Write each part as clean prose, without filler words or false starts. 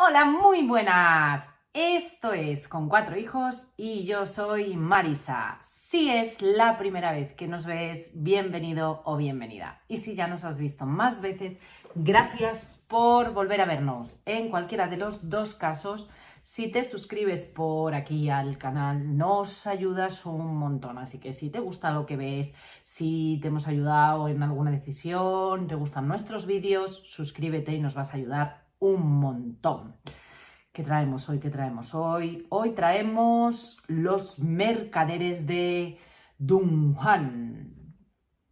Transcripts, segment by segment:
Hola, muy buenas. Esto es Con Cuatro Hijos y yo soy Marisa. Si es la primera vez que nos ves, bienvenido o bienvenida. Y si ya nos has visto más veces, gracias por volver a vernos. En cualquiera de los dos casos, si te suscribes por aquí al canal, nos ayudas un montón. Así que si te gusta lo que ves, si te hemos ayudado en alguna decisión, te gustan nuestros vídeos, suscríbete y nos vas a ayudar un montón. ¿Qué traemos hoy? ¿Qué traemos hoy? Hoy traemos Los Mercaderes de Dunhuang,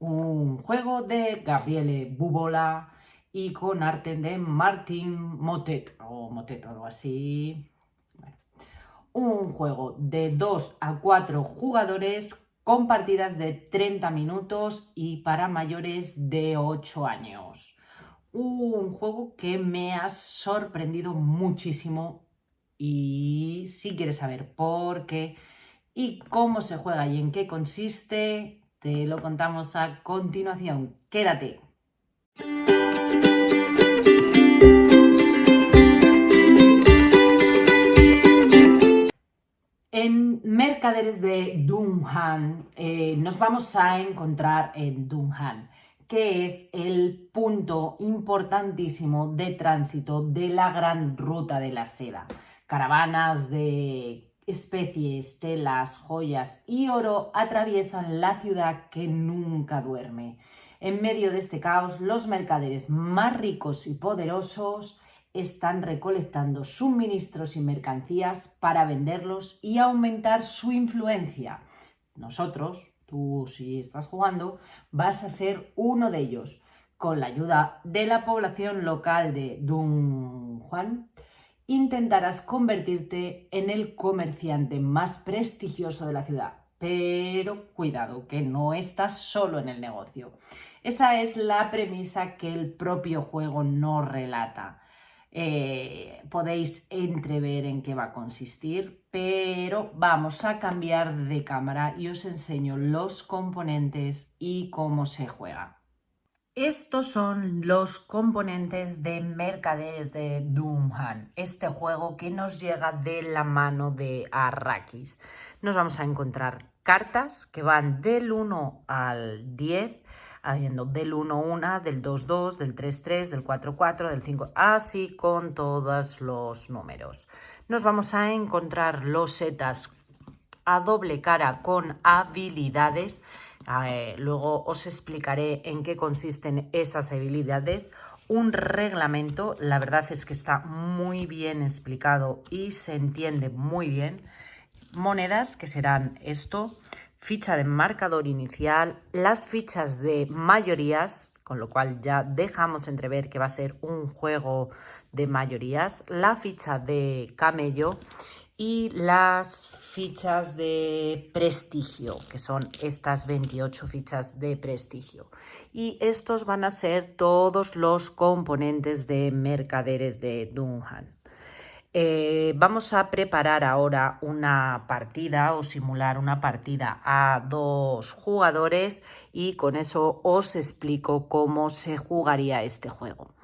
un juego de Gabriele Bubola y con arte de Martin Motet o Motet o algo así. Bueno, un juego de 2 a 4 jugadores con partidas de 30 minutos y para mayores de 8 años. Un juego que me ha sorprendido muchísimo y si quieres saber por qué y cómo se juega y en qué consiste, te lo contamos a continuación. Quédate. En Mercaderes de Dunhuang nos vamos a encontrar en Dunhuang, que es el punto importantísimo de tránsito de la gran ruta de la seda. Caravanas de especies, telas, joyas y oro atraviesan la ciudad que nunca duerme. En medio de este caos, los mercaderes más ricos y poderosos están recolectando suministros y mercancías para venderlos y aumentar su influencia. Nosotros, tú si estás jugando, vas a ser uno de ellos. Con la ayuda de la población local de Dunhuang, intentarás convertirte en el comerciante más prestigioso de la ciudad. Pero cuidado, que no estás solo en el negocio. Esa es la premisa que el propio juego nos relata. Podéis entrever en qué va a consistir, pero vamos a cambiar de cámara y os enseño los componentes y cómo se juega. Estos son los componentes de Mercaderes de Dunhuang, este juego que nos llega de la mano de Arrakis. Nos vamos a encontrar cartas que van del 1 al 10, habiendo del 1 1, del 2 2, del 3 3, del 4 4, del 5, así con todos los números. Nos vamos a encontrar losetas a doble cara con habilidades. Luego os explicaré en qué consisten esas habilidades. Un reglamento, la verdad es que está muy bien explicado y se entiende muy bien. Monedas, que serán esto, ficha de marcador inicial, las fichas de mayorías, con lo cual ya dejamos entrever que va a ser un juego de mayorías, la ficha de camello y las fichas de prestigio, que son estas 28 fichas de prestigio. Y estos van a ser todos los componentes de Mercaderes de Dunhuang. Vamos a preparar ahora una partida o simular una partida a 2 jugadores y con eso os explico cómo se jugaría este juego.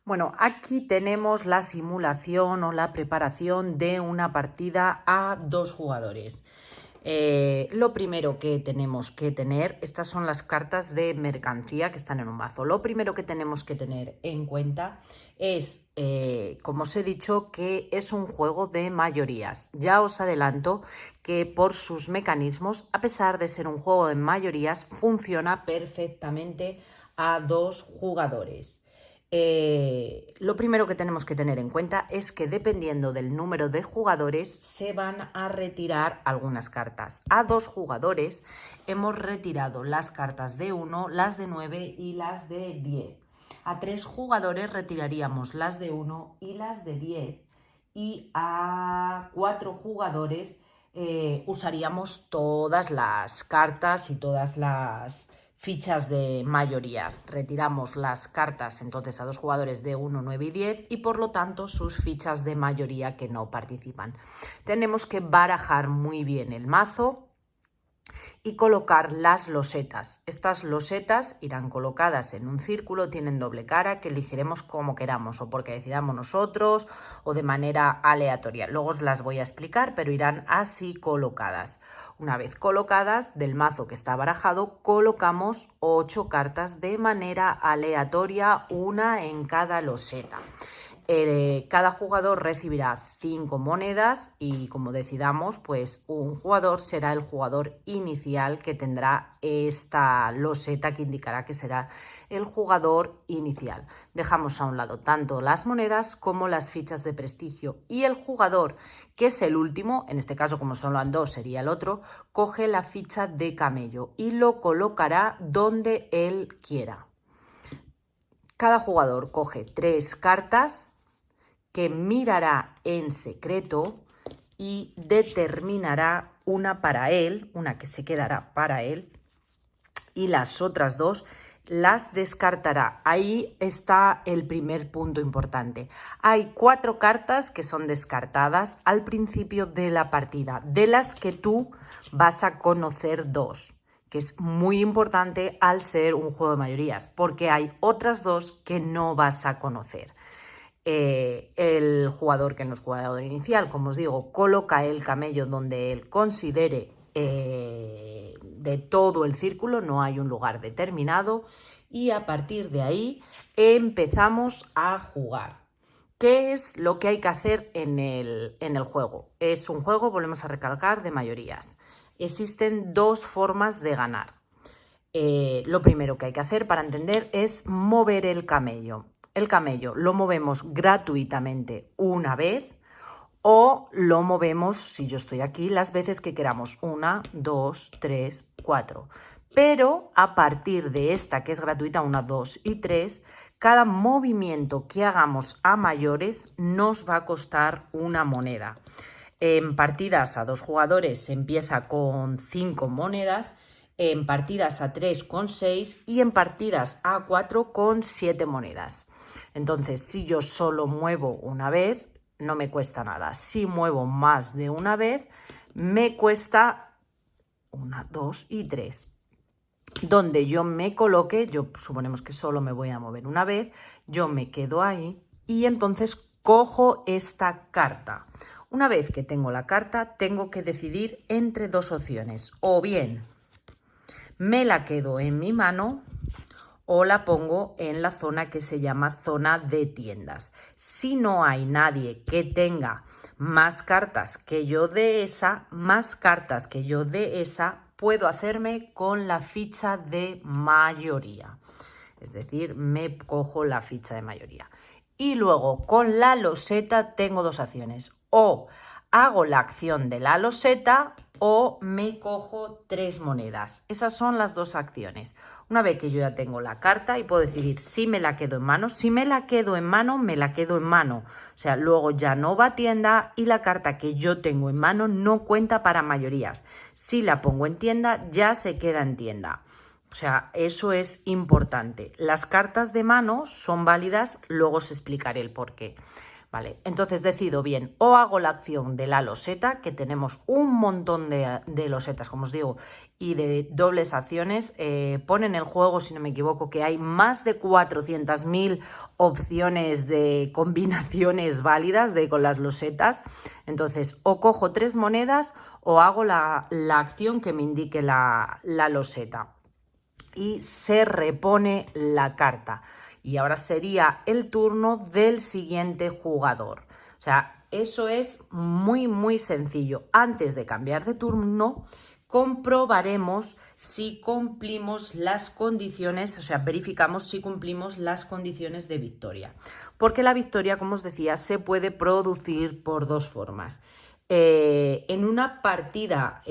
Bueno, aquí tenemos la simulación o la preparación de una partida a 2 jugadores. Lo primero que tenemos que tener, estas son las cartas de mercancía que están en un mazo. Lo primero que tenemos que tener en cuenta es, como os he dicho, que es un juego de mayorías. Ya os adelanto que por sus mecanismos, a pesar de ser un juego de mayorías, funciona perfectamente a 2 jugadores. Lo primero que tenemos que tener en cuenta es que dependiendo del número de jugadores se van a retirar algunas cartas. A 2 jugadores hemos retirado las cartas de 1, las de 9 y las de 10. A 3 jugadores retiraríamos las de 1 y las de 10. Y a 4 jugadores usaríamos todas las cartas y todas las fichas de mayorías. Retiramos las cartas entonces a 2 jugadores de 1, 9 y 10 y por lo tanto sus fichas de mayoría que no participan. Tenemos que barajar muy bien el mazo y colocar las losetas. Estas losetas irán colocadas en un círculo, tienen doble cara que elegiremos como queramos o porque decidamos nosotros o de manera aleatoria. Luego os las voy a explicar, pero irán así colocadas. Una vez colocadas, del mazo que está barajado, colocamos 8 cartas de manera aleatoria, una en cada loseta. Cada jugador recibirá 5 monedas y como decidamos, pues un jugador será el jugador inicial que tendrá esta loseta que indicará que será el jugador inicial. Dejamos a un lado tanto las monedas como las fichas de prestigio y el jugador que es el último, en este caso como solo han 2 sería el otro, coge la ficha de camello y lo colocará donde él quiera. Cada jugador coge 3 cartas que mirará en secreto y determinará una para él, una que se quedará para él, y las otras 2 las descartará. Ahí está el primer punto importante. Hay 4 cartas que son descartadas al principio de la partida, de las que tú vas a conocer 2, que es muy importante al ser un juego de mayorías, porque hay otras 2 que no vas a conocer. El jugador que no es jugador inicial, como os digo, coloca el camello donde él considere de todo el círculo, no hay un lugar determinado, y a partir de ahí empezamos a jugar. ¿Qué es lo que hay que hacer en el juego? Es un juego, volvemos a recalcar, de mayorías. Existen 2 formas de ganar. Lo primero que hay que hacer para entender es mover el camello. El camello lo movemos gratuitamente una vez o lo movemos, si yo estoy aquí, las veces que queramos. 1, 2, 3, 4. Pero a partir de esta, que es gratuita, 1, 2 y 3, cada movimiento que hagamos a mayores nos va a costar una moneda. En partidas a 2 jugadores se empieza con 5 monedas, en partidas a 3 con 6 y en partidas a 4 con 7 monedas. Entonces, si yo solo muevo una vez, no me cuesta nada. Si muevo más de una vez, me cuesta 1, 2 y 3. Donde yo me coloque, yo suponemos que solo me voy a mover una vez, yo me quedo ahí y entonces cojo esta carta. Una vez que tengo la carta, tengo que decidir entre 2 opciones. O bien me la quedo en mi mano o la pongo en la zona que se llama zona de tiendas. Si no hay nadie que tenga más cartas que yo de esa, puedo hacerme con la ficha de mayoría. Es decir, me cojo la ficha de mayoría. Y luego con la loseta tengo 2 acciones. O hago la acción de la loseta o me cojo 3 monedas. Esas son las 2 acciones. Una vez que yo ya tengo la carta y puedo decidir si me la quedo en mano. Si me la quedo en mano, me la quedo en mano. O sea, luego ya no va a tienda y la carta que yo tengo en mano no cuenta para mayorías. Si la pongo en tienda, ya se queda en tienda. O sea, eso es importante. Las cartas de mano son válidas, luego os explicaré el por qué. Vale, entonces decido bien, o hago la acción de la loseta, que tenemos un montón de losetas, como os digo, y de dobles acciones. Pone en el juego, si no me equivoco, que hay más de 400.000 opciones de combinaciones válidas con las losetas. Entonces, o cojo 3 monedas o hago la acción que me indique la loseta. Y se repone la carta. Y ahora sería el turno del siguiente jugador. O sea, eso es muy, muy sencillo. Antes de cambiar de turno, comprobaremos si cumplimos las condiciones, o sea, verificamos si cumplimos las condiciones de victoria. Porque la victoria, como os decía, se puede producir por 2 formas. En una partida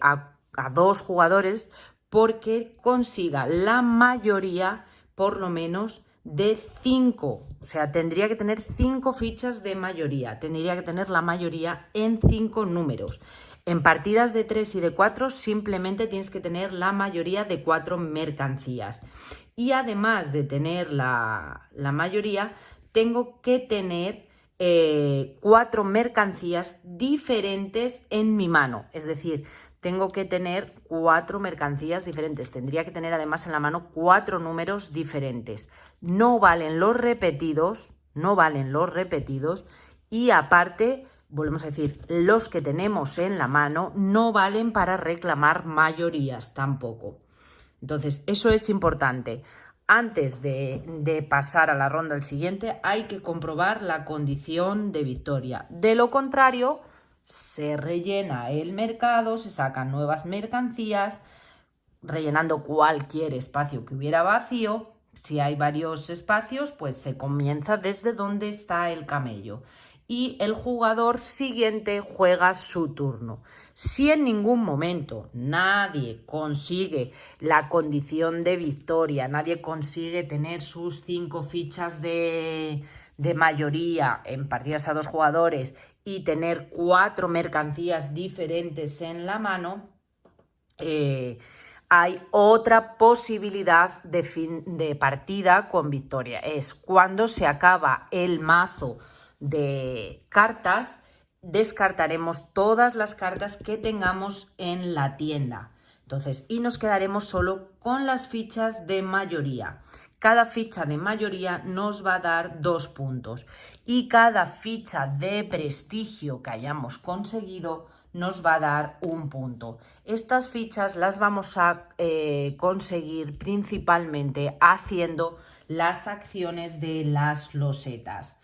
a 2 jugadores, porque consiga la mayoría, por lo menos, de 5, o sea, tendría que tener 5 fichas de mayoría, tendría que tener la mayoría en 5 números. En partidas de 3 y de 4 simplemente tienes que tener la mayoría de 4 mercancías. Y además de tener la mayoría, tengo que tener 4 mercancías diferentes en mi mano, es decir, tengo que tener 4 mercancías diferentes. Tendría que tener además en la mano 4 números diferentes. No valen los repetidos, y aparte, volvemos a decir, los que tenemos en la mano no valen para reclamar mayorías tampoco. Entonces, eso es importante. Antes de pasar a la ronda al siguiente, hay que comprobar la condición de victoria. De lo contrario, se rellena el mercado, se sacan nuevas mercancías, rellenando cualquier espacio que hubiera vacío. Si hay varios espacios, pues se comienza desde donde está el camello. Y el jugador siguiente juega su turno. Si en ningún momento nadie consigue la condición de victoria, nadie consigue tener sus 5 fichas de mayoría en partidas a 2 jugadores y tener 4 mercancías diferentes en la mano, hay otra posibilidad de partida con victoria. Es cuando se acaba el mazo de cartas, descartaremos todas las cartas que tengamos en la tienda. Entonces, y nos quedaremos solo con las fichas de mayoría. Cada ficha de mayoría nos va a dar 2 puntos y cada ficha de prestigio que hayamos conseguido nos va a dar 1 punto. Estas fichas las vamos a conseguir principalmente haciendo las acciones de las losetas.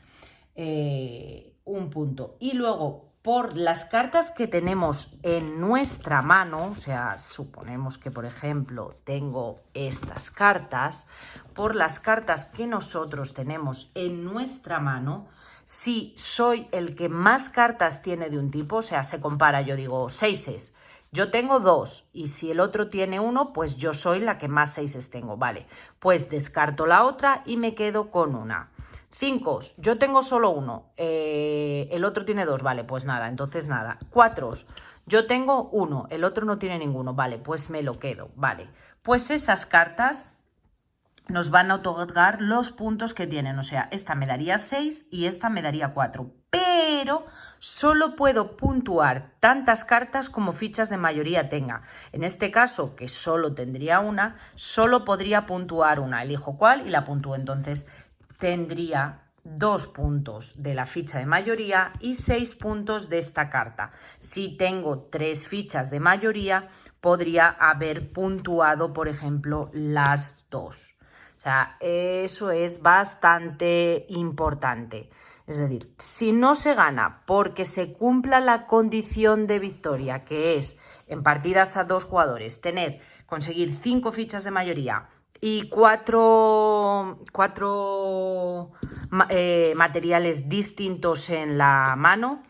1 punto. Y luego, por las cartas que tenemos en nuestra mano, o sea, suponemos que, por ejemplo, tengo estas cartas, por las cartas que nosotros tenemos en nuestra mano, si soy el que más cartas tiene de un tipo, o sea, se compara, yo digo 6, yo tengo 2 y si el otro tiene 1, pues yo soy la que más 6 tengo, vale, pues descarto la otra y me quedo con una. 5, yo tengo solo 1, el otro tiene 2, vale, pues nada, entonces nada. 4, yo tengo 1, el otro no tiene ninguno, vale, pues me lo quedo, vale. Pues esas cartas nos van a otorgar los puntos que tienen, o sea, esta me daría 6 y esta me daría 4, pero solo puedo puntuar tantas cartas como fichas de mayoría tenga. En este caso, que solo tendría una, solo podría puntuar una, elijo cuál y la puntúo. Entonces tendría 2 puntos de la ficha de mayoría y 6 puntos de esta carta. Si tengo 3 fichas de mayoría, podría haber puntuado, por ejemplo, las 2. O sea, eso es bastante importante. Es decir, si no se gana porque se cumpla la condición de victoria, que es en partidas a 2 jugadores, conseguir 5 fichas de mayoría y 4 materiales distintos en la mano,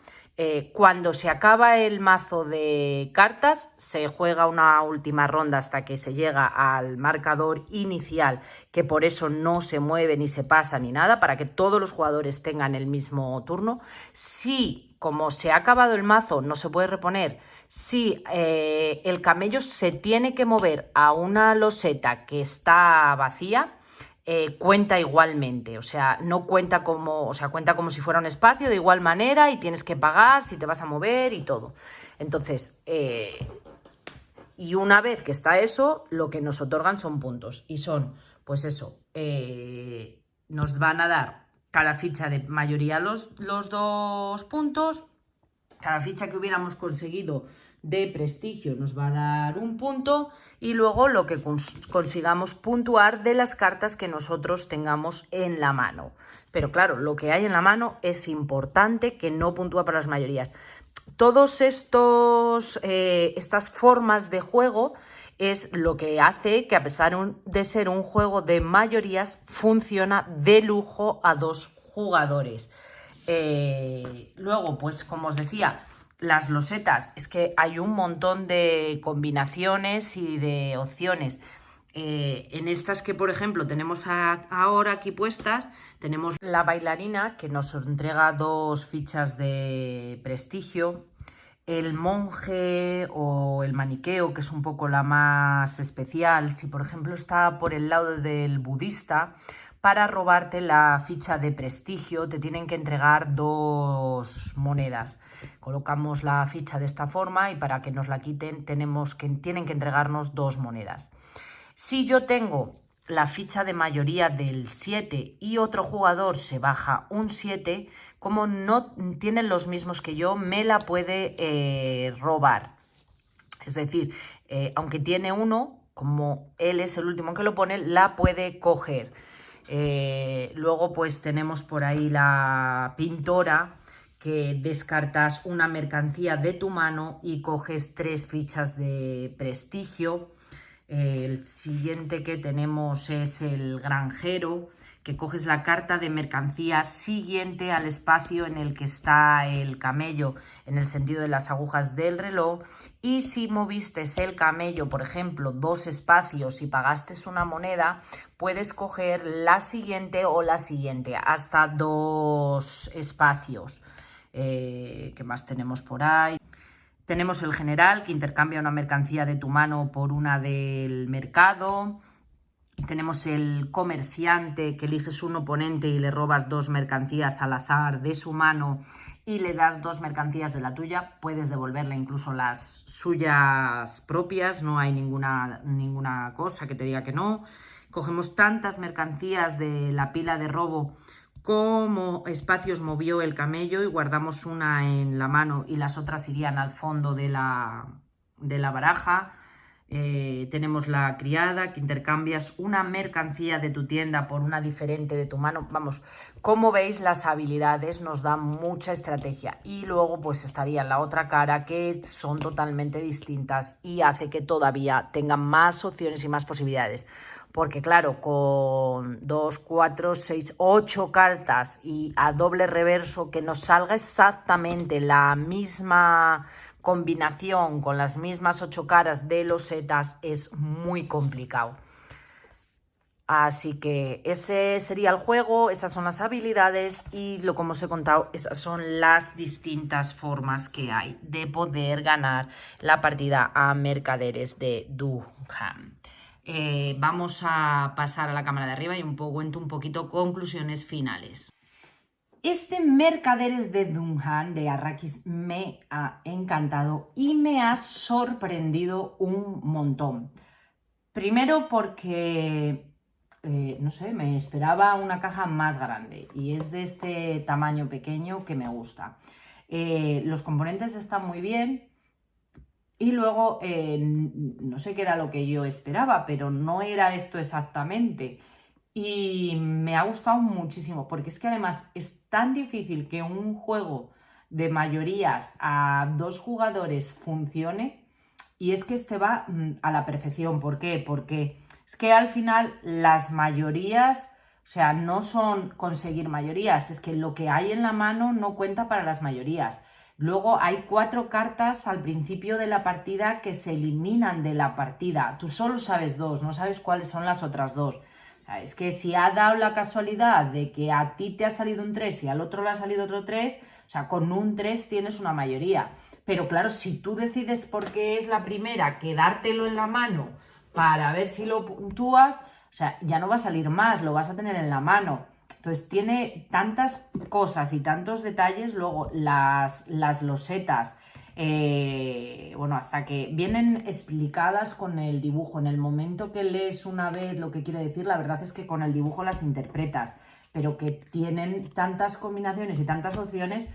cuando se acaba el mazo de cartas se juega una última ronda hasta que se llega al marcador inicial, que por eso no se mueve ni se pasa ni nada, para que todos los jugadores tengan el mismo turno. Si, como se ha acabado el mazo, no se puede reponer, si el camello se tiene que mover a una loseta que está vacía, cuenta igualmente, o sea, no cuenta como, o sea, cuenta como si fuera un espacio de igual manera y tienes que pagar si te vas a mover y todo. Entonces, y una vez que está eso, lo que nos otorgan son puntos y son, pues eso, nos van a dar cada ficha de mayoría los 2 puntos, cada ficha que hubiéramos conseguido de prestigio nos va a dar 1 punto y luego lo que consigamos puntuar de las cartas que nosotros tengamos en la mano. Pero claro, lo que hay en la mano es importante, que no puntúa para las mayorías. Todos estas formas de juego es lo que hace que, a pesar de ser un juego de mayorías, funciona de lujo a 2 jugadores. Luego, pues como os decía, las losetas, es que hay un montón de combinaciones y de opciones. En estas que, por ejemplo, tenemos ahora aquí puestas, tenemos la bailarina, que nos entrega 2 fichas de prestigio, el monje o el maniqueo, que es un poco la más especial. Si, por ejemplo, está por el lado del budista, para robarte la ficha de prestigio te tienen que entregar 2 monedas. Colocamos la ficha de esta forma y para que nos la quiten tienen que entregarnos 2 monedas. Si yo tengo la ficha de mayoría del 7 y otro jugador se baja un 7, como no tienen los mismos que yo, me la puede robar. Es decir, aunque tiene 1, como él es el último que lo pone, la puede coger. Luego pues tenemos por ahí la pintora, que descartas una mercancía de tu mano y coges 3 fichas de prestigio. El siguiente que tenemos es el granjero, que coges la carta de mercancía siguiente al espacio en el que está el camello, en el sentido de las agujas del reloj. Y si moviste el camello, por ejemplo, 2 espacios y pagaste una moneda, puedes coger la siguiente o la siguiente, hasta 2 espacios. ¿Qué más tenemos por ahí? Tenemos el general, que intercambia una mercancía de tu mano por una del mercado. Tenemos el comerciante, que eliges un oponente y le robas 2 mercancías al azar de su mano y le das 2 mercancías de la tuya. Puedes devolverle incluso las suyas propias, no hay ninguna cosa que te diga que no. Cogemos tantas mercancías de la pila de robo como espacios movió el camello y guardamos una en la mano y las otras irían al fondo de la baraja. Tenemos la criada, que intercambias una mercancía de tu tienda por una diferente de tu mano. Vamos, como veis, las habilidades nos dan mucha estrategia. Y luego pues estaría la otra cara, que son totalmente distintas y hace que todavía tengan más opciones y más posibilidades. Porque claro, con 2, 4, 6, 8 cartas y a doble reverso, que nos salga exactamente la misma combinación con las mismas 8 caras de losetas es muy complicado. Así que ese sería el juego, esas son las habilidades y como os he contado, esas son las distintas formas que hay de poder ganar la partida a mercaderes de Dunham. Vamos a pasar a la cámara de arriba y cuento un poquito conclusiones finales. Este Mercaderes de Dunham de Arrakis me ha encantado y me ha sorprendido un montón. Primero porque, no sé, me esperaba una caja más grande y es de este tamaño pequeño que me gusta. Los componentes están muy bien. Y luego, no sé qué era lo que yo esperaba, pero no era esto exactamente. Y me ha gustado muchísimo, porque es que además es tan difícil que un juego de mayorías a 2 jugadores funcione, y es que este va a la perfección. ¿Por qué? Porque es que al final las mayorías, o sea, no son conseguir mayorías, es que lo que hay en la mano no cuenta para las mayorías. Luego hay 4 cartas al principio de la partida que se eliminan de la partida. Tú solo sabes 2, no sabes cuáles son las otras 2. O sea, es que si ha dado la casualidad de que a ti te ha salido un 3 y al otro le ha salido otro 3, o sea, con un 3 tienes una mayoría. Pero claro, si tú decides, porque es la primera, quedártelo en la mano para ver si lo puntúas, o sea, ya no va a salir más, lo vas a tener en la mano. Entonces tiene tantas cosas y tantos detalles. Luego las losetas, bueno, hasta que vienen explicadas con el dibujo. En el momento que lees una vez lo que quiere decir, la verdad es que con el dibujo las interpretas, pero que tienen tantas combinaciones y tantas opciones,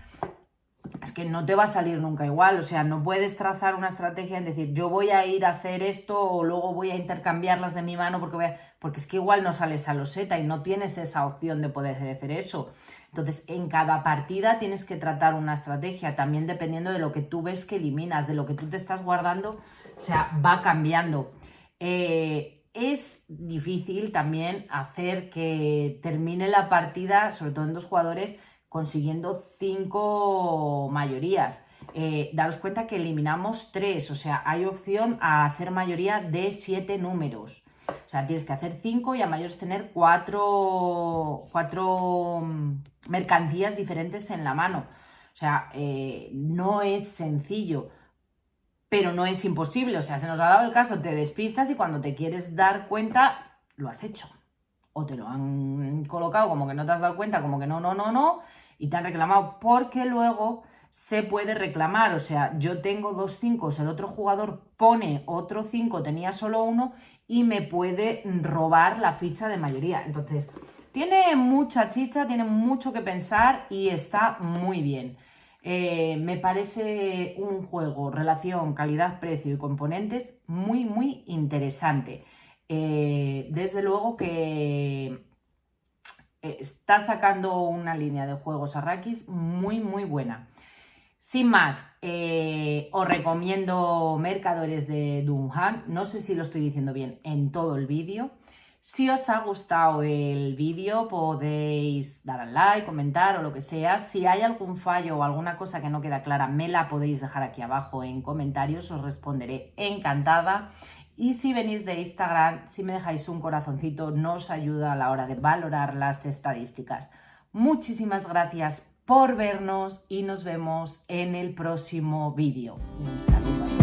es que no te va a salir nunca igual. O sea, no puedes trazar una estrategia en decir, yo voy a ir a hacer esto o luego voy a intercambiarlas de mi mano porque es que igual no sale esa loseta y no tienes esa opción de poder hacer eso. Entonces, en cada partida tienes que tratar una estrategia, también dependiendo de lo que tú ves que eliminas, de lo que tú te estás guardando, o sea, va cambiando. Es difícil también hacer que termine la partida, sobre todo en 2 jugadores, consiguiendo 5 mayorías. Daros cuenta que eliminamos 3, o sea, hay opción a hacer mayoría de 7 números. O sea, tienes que hacer 5 y a mayores tener 4 mercancías diferentes en la mano. O sea, no es sencillo, pero no es imposible. O sea, se nos ha dado el caso, te despistas y cuando te quieres dar cuenta, lo has hecho. o te lo han colocado como que no te has dado cuenta, como que no, y te han reclamado, porque luego se puede reclamar. O sea, yo tengo 2 5, el otro jugador pone otro 5, tenía solo uno y me puede robar la ficha de mayoría. Entonces, tiene mucha chicha, tiene mucho que pensar y está muy bien. Me parece un juego, relación, calidad, precio y componentes muy interesante. Desde luego que está sacando una línea de juegos Arrakis muy buena. Sin más, os recomiendo Mercadores de Dunhan. No sé si lo estoy diciendo bien en todo el vídeo. Si os ha gustado el vídeo, podéis dar al like, comentar o lo que sea. Si hay algún fallo o alguna cosa que no queda clara, me la podéis dejar aquí abajo en comentarios. Os responderé encantada. Y si venís de Instagram, si me dejáis un corazoncito, nos ayuda a la hora de valorar las estadísticas. Muchísimas gracias por vernos y nos vemos en el próximo vídeo. Un saludo.